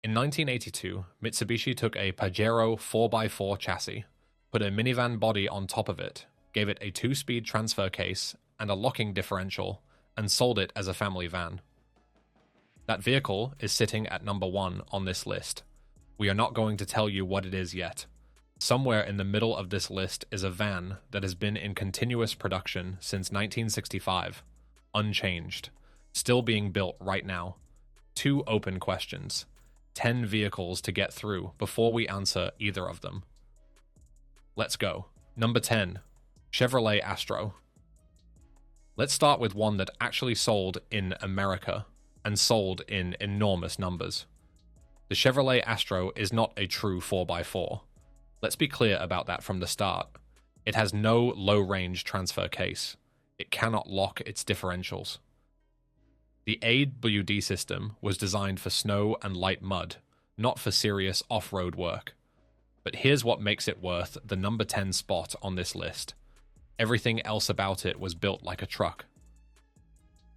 In 1982, Mitsubishi took a Pajero 4x4 chassis, put a minivan body on top of it, gave it a 2-speed transfer case and a locking differential, and sold it as a family van. That vehicle is sitting at number 1 on this list. We are not going to tell you what it is yet. Somewhere in the middle of this list is a van that has been in continuous production since 1965, unchanged, still being built right now. 2 open questions, 10 vehicles to get through before we answer either of them. Let's go. Number 10, Chevrolet Astro. Let's start with one that actually sold in America and sold in enormous numbers. The Chevrolet Astro is not a true 4x4. Let's be clear about that from the start. It has no low-range transfer case. It cannot lock its differentials. The AWD system was designed for snow and light mud, not for serious off-road work. But here's what makes it worth the number 10 spot on this list. Everything else about it was built like a truck.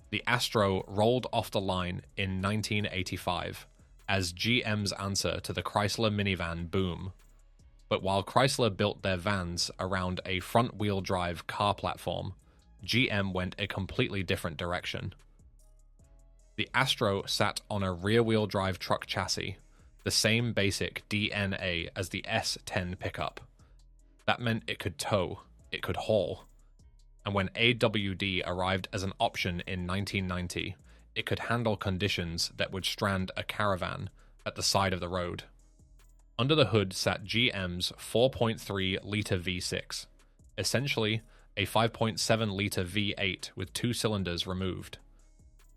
The Astro rolled off the line in 1985 as GM's answer to the Chrysler minivan boom. But while Chrysler built their vans around a front-wheel drive car platform, GM went a completely different direction. The Astro sat on a rear-wheel drive truck chassis, the same basic DNA as the S10 pickup. That meant it could tow, it could haul. And when AWD arrived as an option in 1990, it could handle conditions that would strand a caravan at the side of the road. Under the hood sat GM's 4.3-litre V6, essentially a 5.7-litre V8 with 2 cylinders removed.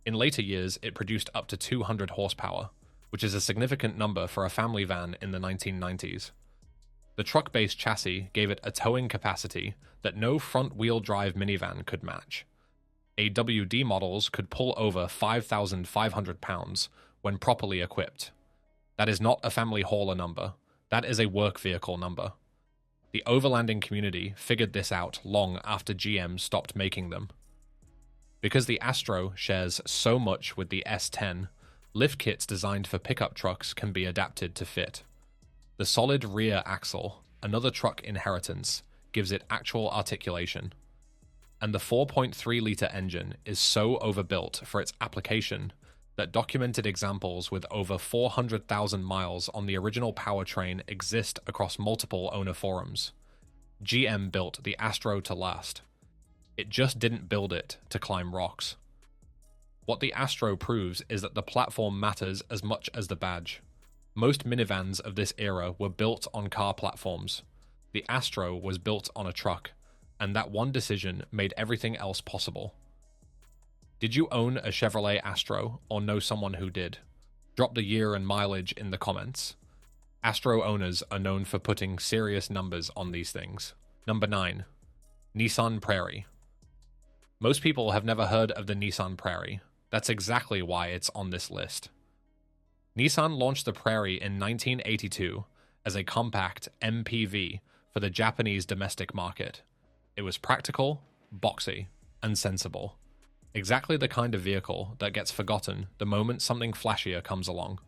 In later years, it produced up to 200 horsepower, which is a significant number for a family van in the 1990s. The truck-based chassis gave it a towing capacity that no front-wheel drive minivan could match. AWD models could pull over 5,500 pounds when properly equipped. That is not a family hauler number. That is a work vehicle number. The overlanding community figured this out long after GM stopped making them. Because the Astro shares so much with the S10, lift kits designed for pickup trucks can be adapted to fit. The solid rear axle, another truck inheritance, gives it actual articulation. And the 4.3-litre engine is so overbuilt for its application that documented examples with over 400,000 miles on the original powertrain exist across multiple owner forums. GM built the Astro to last. It just didn't build it to climb rocks. What the Astro proves is that the platform matters as much as the badge. Most minivans of this era were built on car platforms. The Astro was built on a truck, and that one decision made everything else possible. Did you own a Chevrolet Astro or know someone who did? Drop the year and mileage in the comments. Astro owners are known for putting serious numbers on these things. Number 9. Nissan Prairie. Most people have never heard of the Nissan Prairie. That's exactly why it's on this list. Nissan launched the Prairie in 1982 as a compact MPV for the Japanese domestic market. It was practical, boxy, and sensible. Exactly the kind of vehicle that gets forgotten the moment something flashier comes along.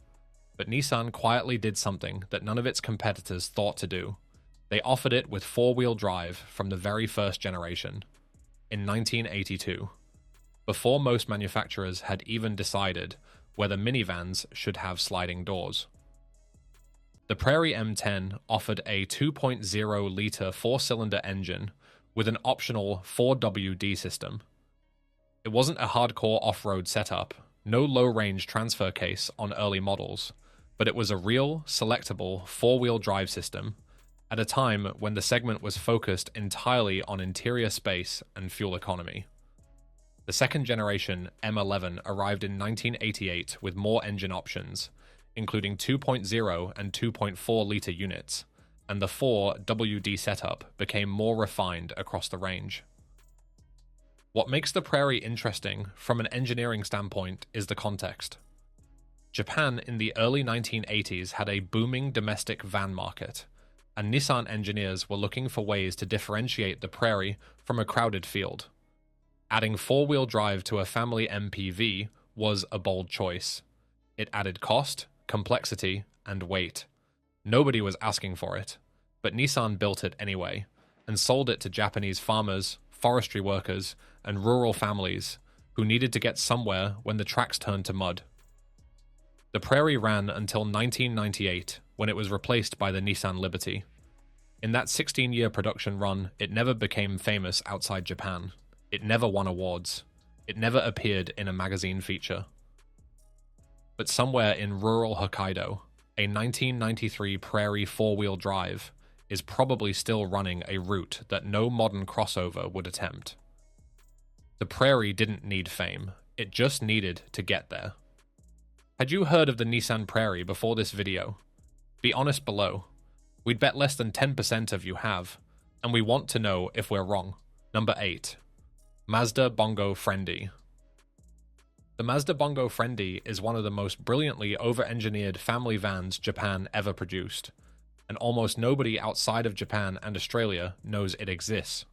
But Nissan quietly did something that none of its competitors thought to do. They offered it with 4-wheel drive from the very first generation. In 1982, before most manufacturers had even decided whether minivans should have sliding doors. The Prairie M10 offered a 2.0-litre 4-cylinder engine with an optional 4WD system. It wasn't a hardcore off-road setup, no low-range transfer case on early models, but it was a real, selectable 4-wheel drive system at a time when the segment was focused entirely on interior space and fuel economy. The second generation M11 arrived in 1988 with more engine options, including 2.0 and 2.4-litre units, and the 4WD setup became more refined across the range. What makes the Prairie interesting from an engineering standpoint is the context. Japan in the early 1980s had a booming domestic van market, and Nissan engineers were looking for ways to differentiate the Prairie from a crowded field. Adding 4-wheel drive to a family MPV was a bold choice. It added cost, complexity, and weight. Nobody was asking for it, but Nissan built it anyway, and sold it to Japanese farmers, forestry workers, and rural families who needed to get somewhere when the tracks turned to mud. The Prairie ran until 1998, when it was replaced by the Nissan Liberty. In that 16-year production run, it never became famous outside Japan. It never won awards. It never appeared in a magazine feature. But somewhere in rural Hokkaido, a 1993 Prairie four-wheel drive is probably still running a route that no modern crossover would attempt. The Prairie didn't need fame, it just needed to get there. Had you heard of the Nissan Prairie before this video? Be honest below. We'd bet less than 10% of you have, and we want to know if we're wrong. Number 8. Mazda Bongo Friendee. The Mazda Bongo Friendee is one of the most brilliantly over-engineered family vans Japan ever produced, and almost nobody outside of Japan and Australia knows it exists.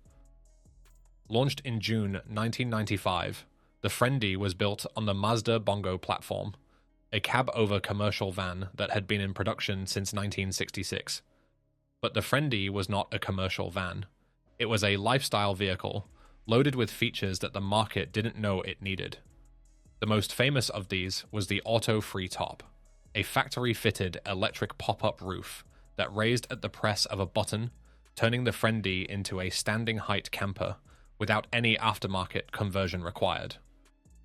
Launched in June 1995, the Friendee was built on the Mazda Bongo platform, a cab-over commercial van that had been in production since 1966. But the Friendee was not a commercial van. It was a lifestyle vehicle, loaded with features that the market didn't know it needed. The most famous of these was the auto-free top, a factory-fitted electric pop-up roof that raised at the press of a button, turning the Friendee into a standing-height camper without any aftermarket conversion required.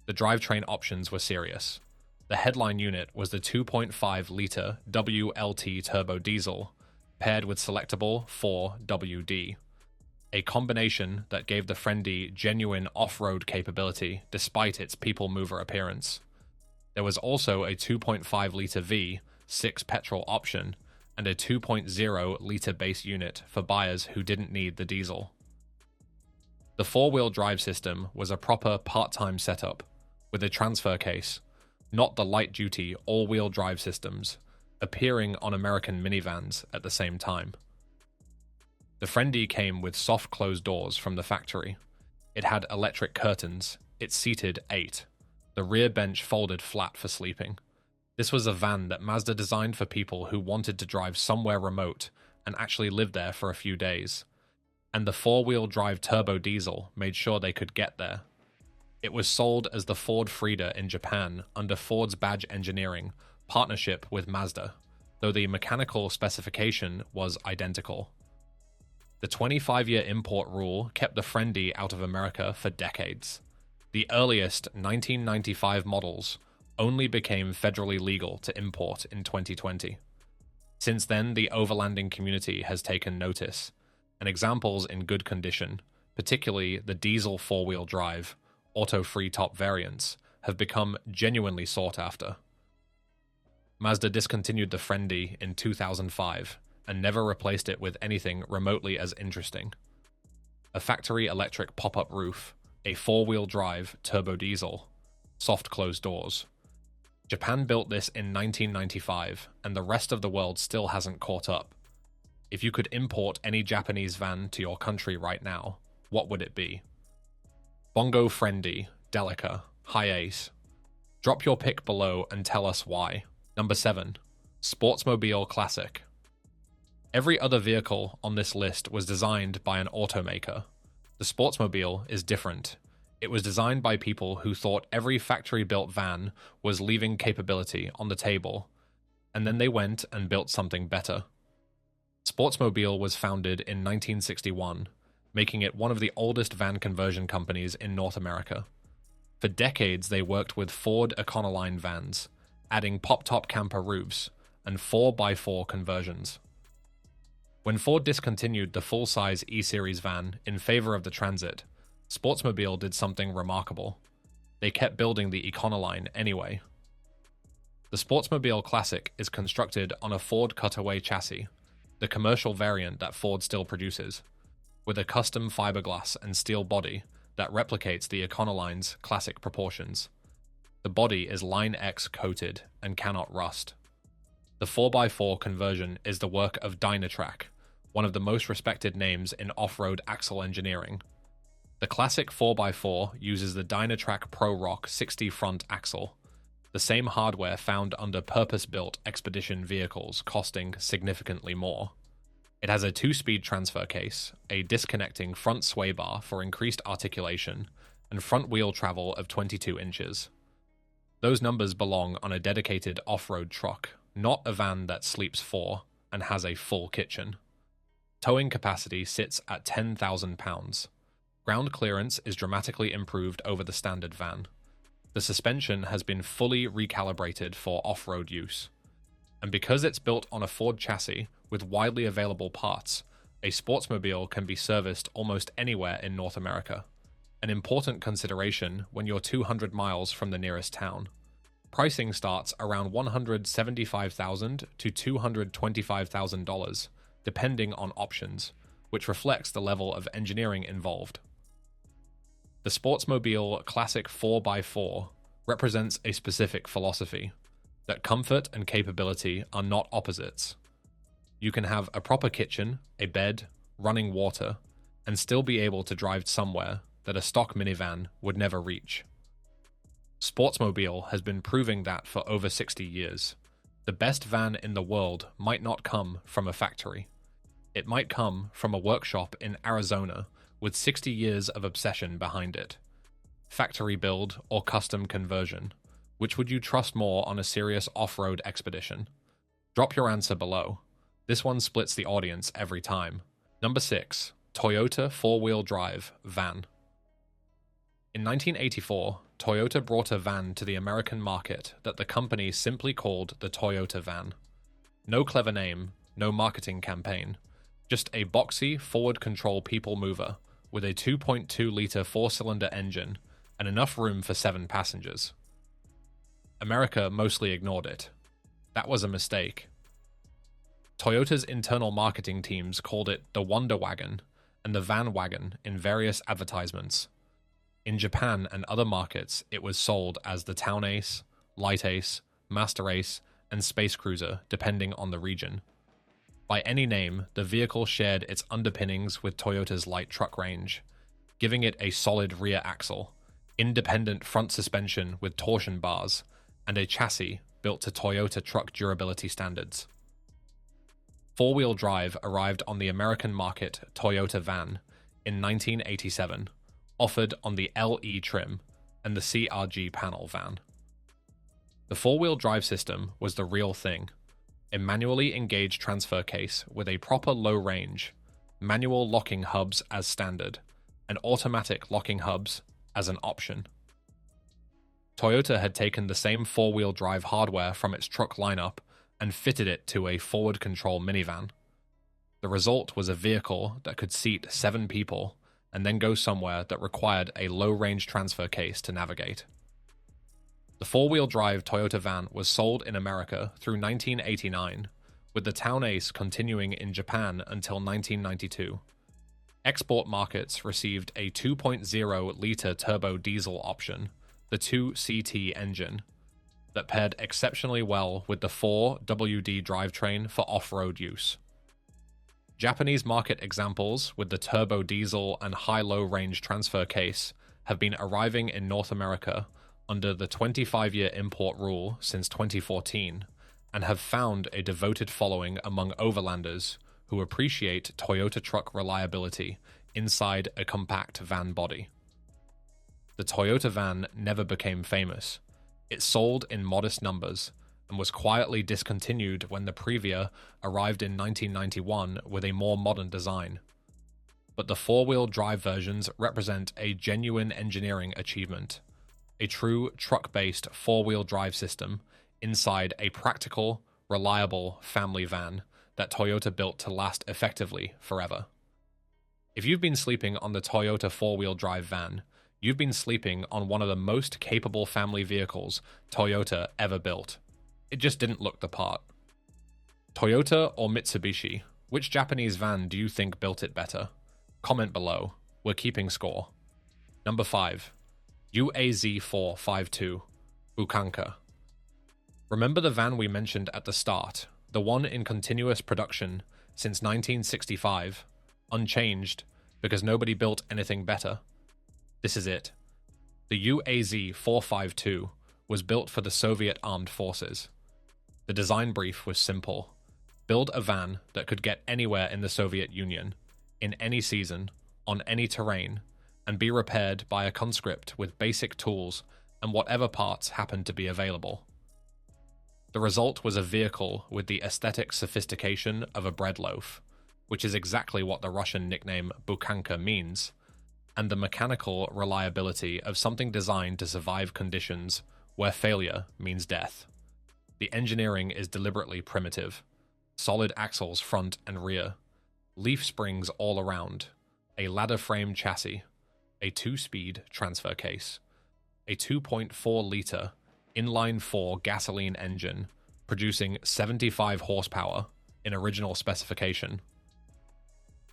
The drivetrain options were serious. The headline unit was the 2.5-litre WLT turbo diesel, paired with selectable 4WD, a combination that gave the Friendee genuine off-road capability despite its people-mover appearance. There was also a 2.5-litre V6 petrol option and a 2.0-litre base unit for buyers who didn't need the diesel. The four-wheel drive system was a proper part-time setup, with a transfer case, not the light-duty all-wheel drive systems, appearing on American minivans at the same time. The Friendee came with soft closed doors from the factory. It had electric curtains. It seated 8. The rear bench folded flat for sleeping. This was a van that Mazda designed for people who wanted to drive somewhere remote and actually live there for a few days. And the four-wheel drive turbo diesel made sure they could get there. It was sold as the Ford Frieda in Japan under Ford's Badge Engineering partnership with Mazda, though the mechanical specification was identical. The 25-year import rule kept the Friendee out of America for decades. The earliest 1995 models only became federally legal to import in 2020. Since then, the overlanding community has taken notice, and examples in good condition, particularly the diesel four-wheel drive, auto-free top variants, have become genuinely sought after. Mazda discontinued the Friendee in 2005 and never replaced it with anything remotely as interesting. A factory electric pop-up roof, a four-wheel drive turbo diesel, soft closed doors. Japan built this in 1995, and the rest of the world still hasn't caught up. If you could import any Japanese van to your country right now, what would it be? Bongo Friendee, Delica, High Ace. Drop your pick below and tell us why. Number 7. Sportsmobile Classic. Every other vehicle on this list was designed by an automaker. The Sportsmobile is different. It was designed by people who thought every factory-built van was leaving capability on the table, and then they went and built something better. Sportsmobile was founded in 1961, making it one of the oldest van conversion companies in North America. For decades, they worked with Ford Econoline vans, adding pop-top camper roofs and 4x4 conversions. When Ford discontinued the full-size E-Series van in favor of the Transit, Sportsmobile did something remarkable. They kept building the Econoline anyway. The Sportsmobile Classic is constructed on a Ford Cutaway chassis, the commercial variant that Ford still produces, with a custom fiberglass and steel body that replicates the Econoline's classic proportions. The body is Line X coated and cannot rust. The 4x4 conversion is the work of Dynatrac, one of the most respected names in off-road axle engineering. The classic 4x4 uses the Dynatrac Pro Rock 60 front axle. the same hardware found under purpose-built expedition vehicles costing significantly more. It has a 2-speed transfer case, a disconnecting front sway bar for increased articulation, and front-wheel travel of 22 inches. Those numbers belong on a dedicated off-road truck, not a van that sleeps 4 and has a full kitchen. Towing capacity sits at 10,000 pounds. Ground clearance is dramatically improved over the standard van. The suspension has been fully recalibrated for off-road use. And because it's built on a Ford chassis with widely available parts, a Sportsmobile can be serviced almost anywhere in North America, an important consideration when you're 200 miles from the nearest town. Pricing starts around $175,000 to $225,000, depending on options, which reflects the level of engineering involved. The Sportsmobile Classic 4x4 represents a specific philosophy, that comfort and capability are not opposites. You can have a proper kitchen, a bed, running water, and still be able to drive somewhere that a stock minivan would never reach. Sportsmobile has been proving that for over 60 years. The best van in the world might not come from a factory. It might come from a workshop in Arizona with 60 years of obsession behind it. Factory build or custom conversion? Which would you trust more on a serious off-road expedition? Drop your answer below. This one splits the audience every time. Number 6. Toyota 4-wheel drive van. In 1984, Toyota brought a van to the American market that the company simply called the Toyota van. No clever name, no marketing campaign, just a boxy forward control people mover with a 2.2-liter 4-cylinder engine and enough room for 7 passengers. America mostly ignored it. That was a mistake. Toyota's internal marketing teams called it the Wonder Wagon and the Van Wagon in various advertisements. In Japan and other markets, it was sold as the Town Ace, Light Ace, Master Ace, and Space Cruiser, depending on the region. By any name, the vehicle shared its underpinnings with Toyota's light truck range, giving it a solid rear axle, independent front suspension with torsion bars, and a chassis built to Toyota truck durability standards. 4-wheel drive arrived on the American market Toyota van in 1987, offered on the LE trim and the CRG panel van. The 4-wheel drive system was the real thing, a manually engaged transfer case with a proper low range, manual locking hubs as standard, and automatic locking hubs as an option. Toyota had taken the same 4-wheel drive hardware from its truck lineup and fitted it to a forward control minivan. The result was a vehicle that could seat 7 people and then go somewhere that required a low-range transfer case to navigate. The 4-wheel drive Toyota van was sold in America through 1989, with the Town Ace continuing in Japan until 1992. Export markets received a 2.0-liter turbo diesel option, the 2CT engine, that paired exceptionally well with the 4WD drivetrain for off-road use. Japanese market examples with the turbo diesel and high-low range transfer case have been arriving in North America under the 25-year import rule since 2014 and have found a devoted following among overlanders who appreciate Toyota truck reliability inside a compact van body. The Toyota van never became famous. It sold in modest numbers and was quietly discontinued when the Previa arrived in 1991 with a more modern design. But the 4-wheel drive versions represent a genuine engineering achievement, a true truck-based 4-wheel drive system inside a practical, reliable family van that Toyota built to last effectively forever. If you've been sleeping on the Toyota 4-wheel drive van, you've been sleeping on one of the most capable family vehicles Toyota ever built. It just didn't look the part. Toyota or Mitsubishi, which Japanese van do you think built it better? Comment below. We're keeping score. Number 5. UAZ-452 Bukhanka. Remember the van we mentioned at the start, the one in continuous production since 1965, unchanged because nobody built anything better? This is it. The UAZ-452 was built for the Soviet armed forces. The design brief was simple: build a van that could get anywhere in the Soviet Union, in any season, on any terrain, and be repaired by a conscript with basic tools and whatever parts happened to be available. The result was a vehicle with the aesthetic sophistication of a bread loaf, which is exactly what the Russian nickname Bukhanka means, and the mechanical reliability of something designed to survive conditions where failure means death. The engineering is deliberately primitive: solid axles front and rear, leaf springs all around, a ladder frame chassis, a 2-speed transfer case, a 2.4-liter inline-4 gasoline engine producing 75 horsepower in original specification,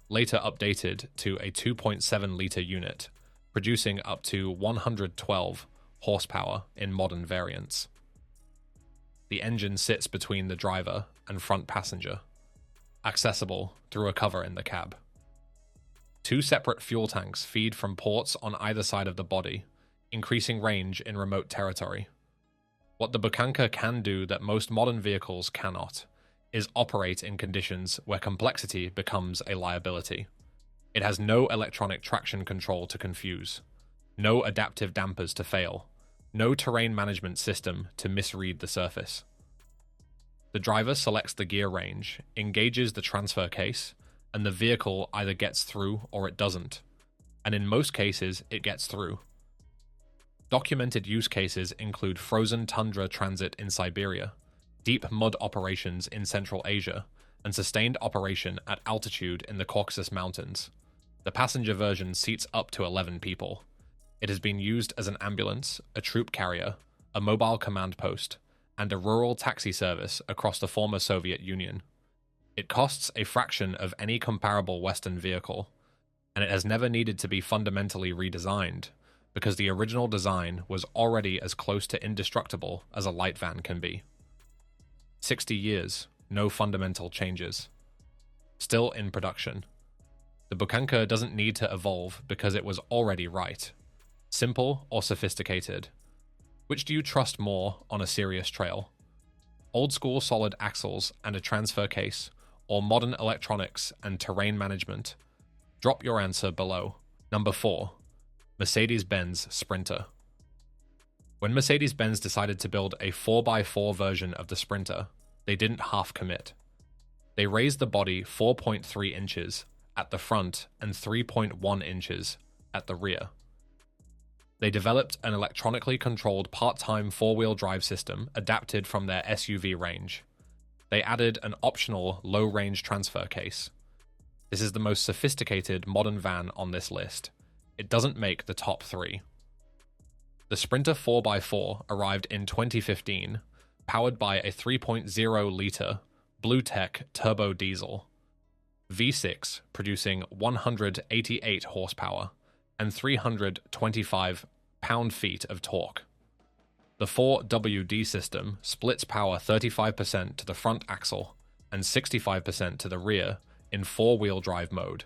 later updated to a 2.7-liter unit producing up to 112 horsepower in modern variants. The engine sits between the driver and front passenger, accessible through a cover in the cab. 2 separate fuel tanks feed from ports on either side of the body, increasing range in remote territory. What the Bukhanka can do that most modern vehicles cannot is operate in conditions where complexity becomes a liability. It has no electronic traction control to confuse, no adaptive dampers to fail, no terrain management system to misread the surface. The driver selects the gear range, engages the transfer case, and the vehicle either gets through or it doesn't, and in most cases it gets through. Documented use cases include frozen tundra transit in Siberia, deep mud operations in Central Asia, and sustained operation at altitude in the Caucasus Mountains. The passenger version seats up to 11 people. It has been used as an ambulance, a troop carrier, a mobile command post, and a rural taxi service across the former Soviet Union. It costs a fraction of any comparable Western vehicle, and it has never needed to be fundamentally redesigned, because the original design was already as close to indestructible as a light van can be. 60 years, no fundamental changes. Still in production. The Bukhanka doesn't need to evolve because it was already right. Simple or sophisticated? Which do you trust more on a serious trail? Old school solid axles and a transfer case, or modern electronics and terrain management? Drop your answer below. Number 4. Mercedes-Benz Sprinter. When Mercedes-Benz decided to build a 4x4 version of the Sprinter, they didn't half commit. They raised the body 4.3 inches at the front and 3.1 inches at the rear. They developed an electronically controlled part-time 4-wheel drive system adapted from their SUV range. They added an optional low-range transfer case. This is the most sophisticated modern van on this list. It doesn't make the top 3. The Sprinter 4x4 arrived in 2015, powered by a 3.0-liter BlueTech turbo diesel, V6 producing 188 horsepower and 325 pound-feet of torque. The 4WD system splits power 35% to the front axle and 65% to the rear in 4-wheel drive mode.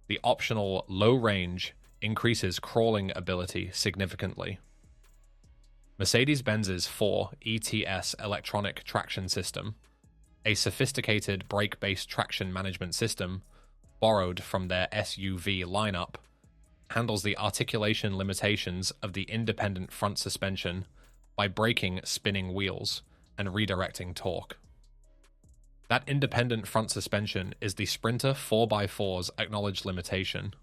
The optional low range increases crawling ability significantly. Mercedes-Benz's 4 ETS electronic traction system, a sophisticated brake-based traction management system borrowed from their SUV lineup, handles the articulation limitations of the independent front suspension by braking spinning wheels and redirecting torque. That independent front suspension is the Sprinter 4x4's acknowledged limitation.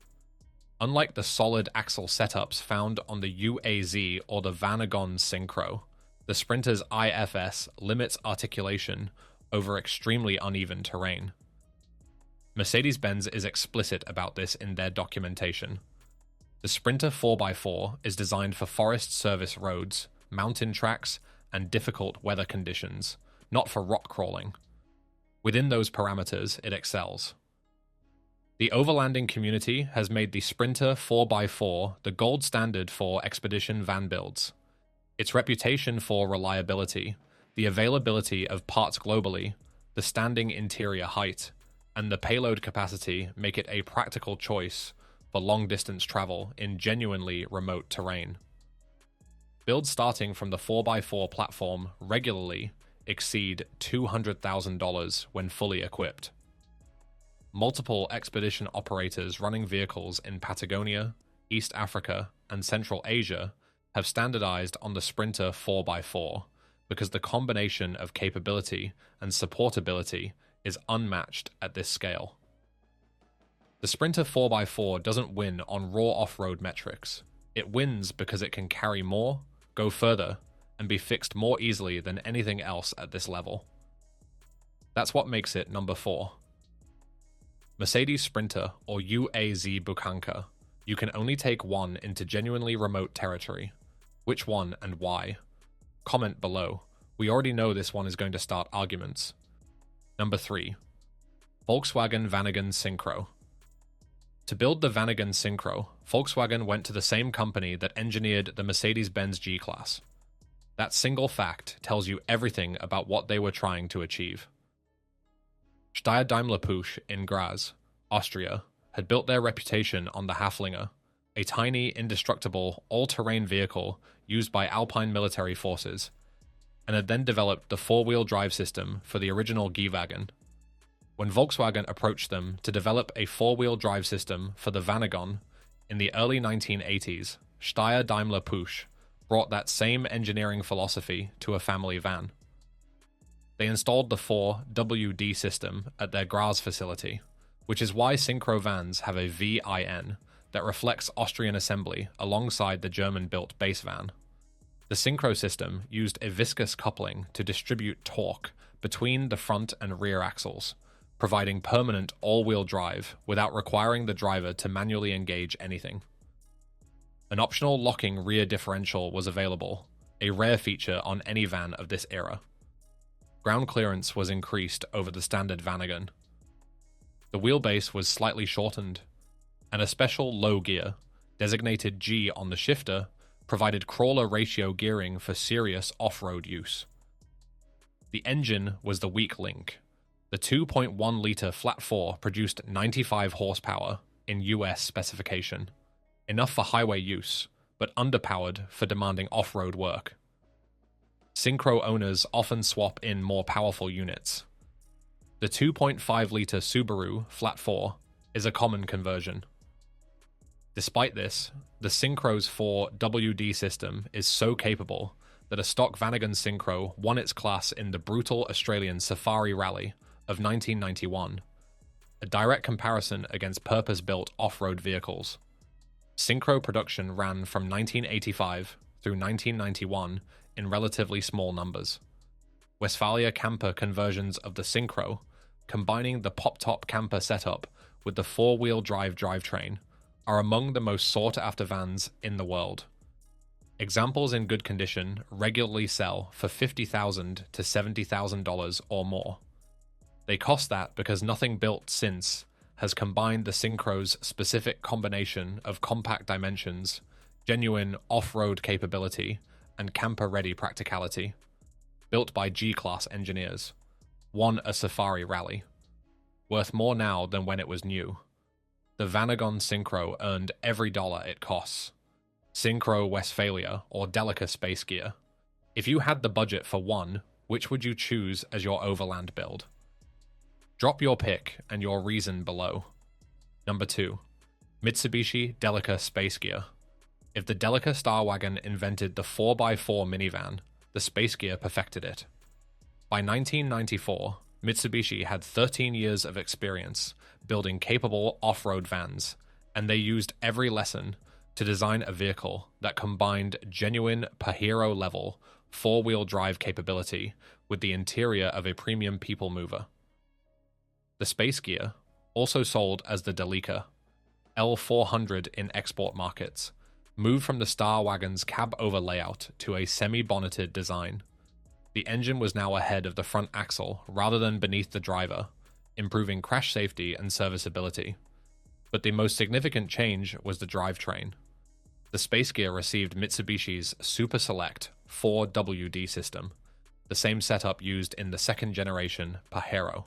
Unlike the solid axle setups found on the UAZ or the Vanagon Syncro, the Sprinter's IFS limits articulation over extremely uneven terrain. Mercedes-Benz is explicit about this in their documentation. The Sprinter 4x4 is designed for forest service roads, mountain tracks, and difficult weather conditions, not for rock crawling. Within those parameters, it excels. The overlanding community has made the Sprinter 4x4 the gold standard for expedition van builds. Its reputation for reliability, the availability of parts globally, the standing interior height, and the payload capacity make it a practical choice for long-distance travel in genuinely remote terrain. Builds starting from the 4x4 platform regularly exceed $200,000 when fully equipped. Multiple expedition operators running vehicles in Patagonia, East Africa, and Central Asia have standardized on the Sprinter 4x4 because the combination of capability and supportability is unmatched at this scale. The Sprinter 4x4 doesn't win on raw off-road metrics. It wins because it can carry more, go further, and be fixed more easily than anything else at this level. That's what makes it number 4. Mercedes Sprinter, or UAZ Bukhanka. You can only take one into genuinely remote territory. Which one and why? Comment below. We already know this one is going to start arguments. Number 3. Volkswagen Vanagon Syncro. To build the Vanagon Syncro, Volkswagen went to the same company that engineered the Mercedes-Benz G-Class. That single fact tells you everything about what they were trying to achieve. Steyr Daimler Puch in Graz, Austria, had built their reputation on the Haflinger, a tiny, indestructible, all-terrain vehicle used by Alpine military forces, and had then developed the four-wheel drive system for the original G-Wagon. When Volkswagen approached them to develop a four-wheel drive system for the Vanagon in the early 1980s, Steyr Daimler Puch brought that same engineering philosophy to a family van. They installed the 4WD system at their Graz facility, which is why Syncro vans have a VIN that reflects Austrian assembly alongside the German-built base van. The Syncro system used a viscous coupling to distribute torque between the front and rear axles, providing permanent all-wheel drive without requiring the driver to manually engage anything. An optional locking rear differential was available, a rare feature on any van of this era. Ground clearance was increased over the standard Vanagon. The wheelbase was slightly shortened, and a special low gear, designated G on the shifter, provided crawler ratio gearing for serious off-road use. The engine was the weak link. The 2.1-litre flat-4 produced 95 horsepower in US specification, enough for highway use, but underpowered for demanding off-road work. Syncro owners often swap in more powerful units. The 2.5-litre Subaru flat-4 is a common conversion. Despite this, the Syncro's 4WD system is so capable that a stock Vanagon Syncro won its class in the brutal Australian Safari Rally of 1991, a direct comparison against purpose-built off-road vehicles. Syncro production ran from 1985 through 1991 in relatively small numbers. Westfalia camper conversions of the Syncro, combining the pop-top camper setup with the four-wheel drive drivetrain, are among the most sought-after vans in the world. Examples in good condition regularly sell for $50,000 to $70,000 or more. They cost that because nothing built since has combined the Syncro's specific combination of compact dimensions, genuine off-road capability, and camper-ready practicality. Built by G-Class engineers. Won a Safari Rally. Worth more now than when it was new. The Vanagon Syncro earned every dollar it costs. Syncro Westfalia or Delica space gear. If you had the budget for one, which would you choose as your overland build? Drop your pick and your reason below. Number 2. Mitsubishi Delica space gear. If the Delica Star Wagon invented the 4x4 minivan, the space gear perfected it. By 1994, Mitsubishi had 13 years of experience building capable off-road vans, and they used every lesson to design a vehicle that combined genuine Pajero-level four-wheel drive capability with the interior of a premium people mover. The space gear, also sold as the Delica, L400 in export markets, moved from the Star Wagon's cab-over layout to a semi-bonneted design. The engine was now ahead of the front axle rather than beneath the driver, improving crash safety and serviceability. But the most significant change was the drivetrain. The space gear received Mitsubishi's Super Select 4WD system, the same setup used in the second-generation Pajero.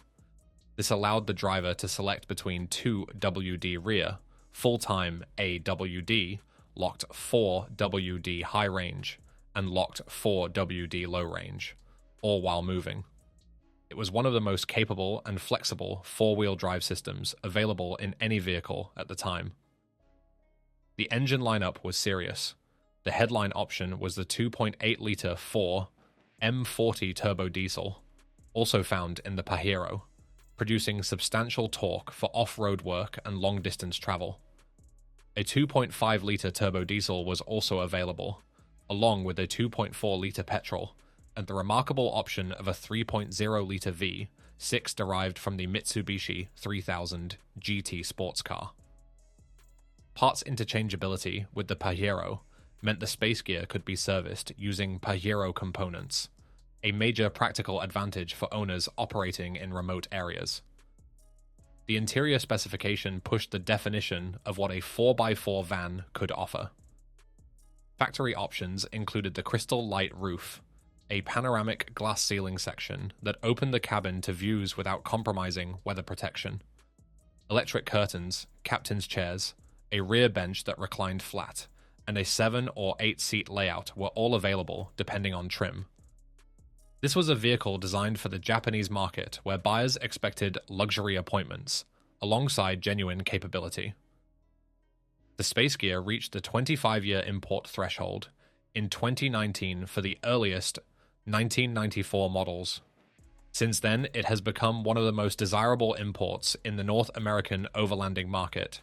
This allowed the driver to select between two WD rear, full-time AWD, locked 4WD high range, and locked 4WD low range, all while moving. It was one of the most capable and flexible four-wheel drive systems available in any vehicle at the time. The engine lineup was serious. The headline option was the 2.8-litre 4 M40 turbo diesel, also found in the Pajero, producing substantial torque for off-road work and long-distance travel. A 2.5-litre turbo diesel was also available, along with a 2.4-litre petrol, and the remarkable option of a 3.0-litre V6 derived from the Mitsubishi 3000 GT sports car. Parts interchangeability with the Pajero meant the space gear could be serviced using Pajero components, a major practical advantage for owners operating in remote areas. The interior specification pushed the definition of what a 4x4 van could offer. Factory options included the crystal light roof, a panoramic glass ceiling section that opened the cabin to views without compromising weather protection, electric curtains, captain's chairs, a rear bench that reclined flat, and a 7 or 8 seat layout were all available depending on trim. This was a vehicle designed for the Japanese market where buyers expected luxury appointments, alongside genuine capability. The space gear reached the 25-year import threshold in 2019 for the earliest 1994 models. Since then, it has become one of the most desirable imports in the North American overlanding market.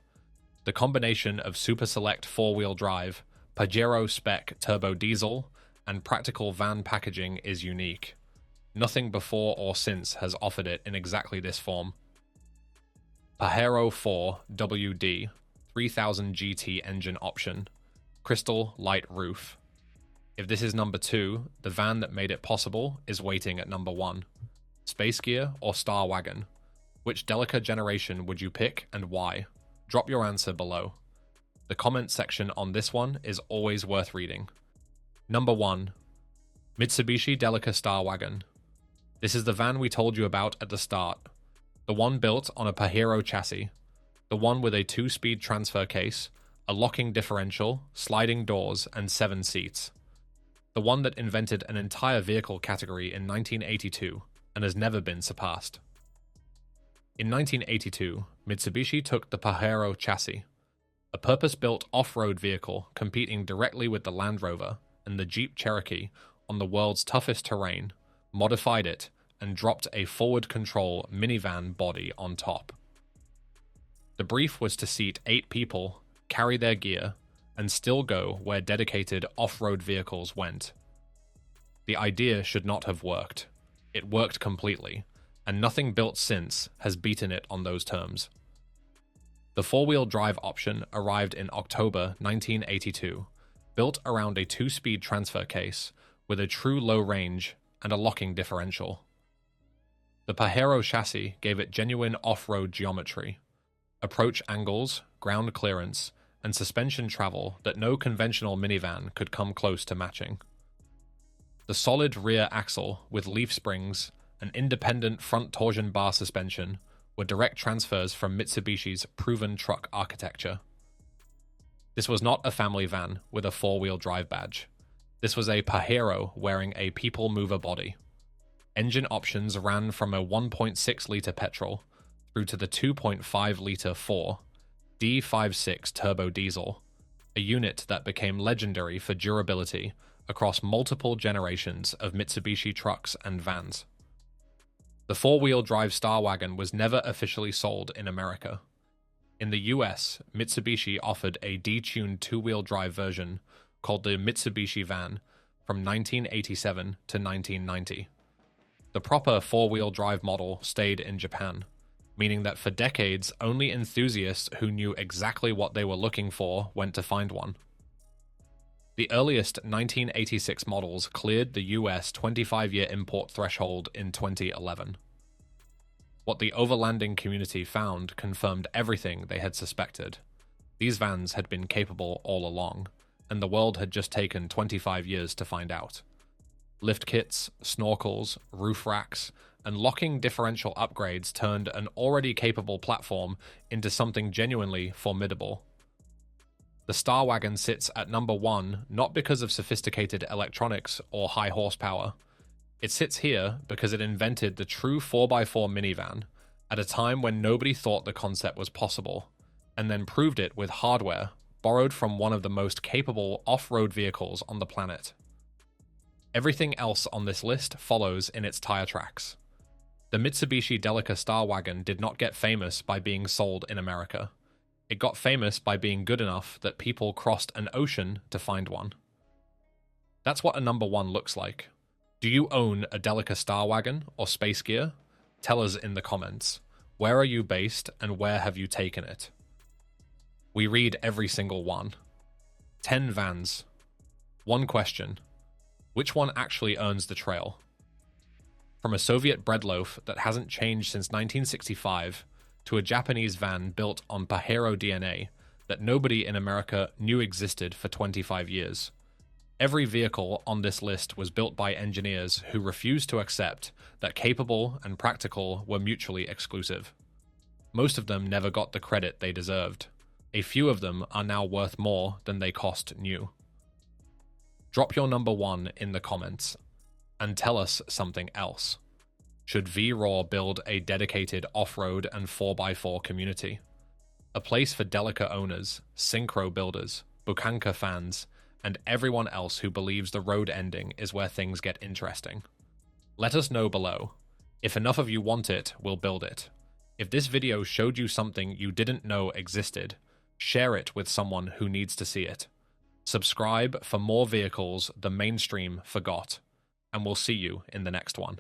The combination of super select four-wheel drive, Pajero spec turbo diesel, and practical van packaging is unique. Nothing before or since has offered it in exactly this form. Pajero 4 AWD 3000 GT engine option, crystal light roof. If this is number 2, the van that made it possible is waiting at number 1. Space gear or Star Wagon? Which Delica generation would you pick and why? Drop your answer below. The comment section on this one is always worth reading. Number 1. Mitsubishi Delica Star Wagon. This is the van we told you about at the start. The one built on a Pajero chassis. The one with a 2-speed transfer case, a locking differential, sliding doors, and 7 seats. The one that invented an entire vehicle category in 1982 and has never been surpassed. In 1982, Mitsubishi took the Pajero chassis, a purpose-built off-road vehicle competing directly with the Land Rover and the Jeep Cherokee on the world's toughest terrain, modified it, and dropped a forward control minivan body on top. The brief was to seat 8 people, carry their gear, and still go where dedicated off-road vehicles went. The idea should not have worked. It worked completely, and nothing built since has beaten it on those terms. The four-wheel drive option arrived in October 1982, built around a 2-speed transfer case with a true low range and a locking differential. The Pajero chassis gave it genuine off-road geometry, approach angles, ground clearance, and suspension travel that no conventional minivan could come close to matching. The solid rear axle with leaf springs and independent front torsion bar suspension were direct transfers from Mitsubishi's proven truck architecture. This was not a family van with a four-wheel drive badge. This was a Pajero wearing a people mover body. Engine options ran from a 1.6-litre petrol through to the 2.5-litre 4 D56 turbo diesel, a unit that became legendary for durability across multiple generations of Mitsubishi trucks and vans. The four-wheel drive Star Wagon was never officially sold in America. In the US, Mitsubishi offered a detuned two-wheel drive version called the Mitsubishi van from 1987 to 1990. The proper four-wheel drive model stayed in Japan, meaning that for decades only enthusiasts who knew exactly what they were looking for went to find one. The earliest 1986 models cleared the US 25-year import threshold in 2011. What the overlanding community found confirmed everything they had suspected. These vans had been capable all along, and the world had just taken 25 years to find out. Lift kits, snorkels, roof racks, and locking differential upgrades turned an already capable platform into something genuinely formidable. The Star Wagon sits at number 1 not because of sophisticated electronics or high horsepower. It sits here because it invented the true 4x4 minivan at a time when nobody thought the concept was possible, and then proved it with hardware borrowed from one of the most capable off-road vehicles on the planet. Everything else on this list follows in its tire tracks. The Mitsubishi Delica Star Wagon did not get famous by being sold in America. It got famous by being good enough that people crossed an ocean to find one. That's what a number 1 looks like. Do you own a Delica Star Wagon or Space Gear? Tell us in the comments. Where are you based and where have you taken it? We read every single one. 10 vans. 1 question. Which one actually earns the trail? From a Soviet bread loaf that hasn't changed since 1965 to a Japanese van built on Pajero DNA that nobody in America knew existed for 25 years. Every vehicle on this list was built by engineers who refused to accept that capable and practical were mutually exclusive. Most of them never got the credit they deserved. A few of them are now worth more than they cost new. Drop your number 1 in the comments and tell us something else. Should VROOR build a dedicated off-road and 4x4 community? A place for Delica owners, Syncro builders, Bukhanka fans, and everyone else who believes the road ending is where things get interesting. Let us know below. If enough of you want it, we'll build it. If this video showed you something you didn't know existed, share it with someone who needs to see it. Subscribe for more vehicles the mainstream forgot, and we'll see you in the next one.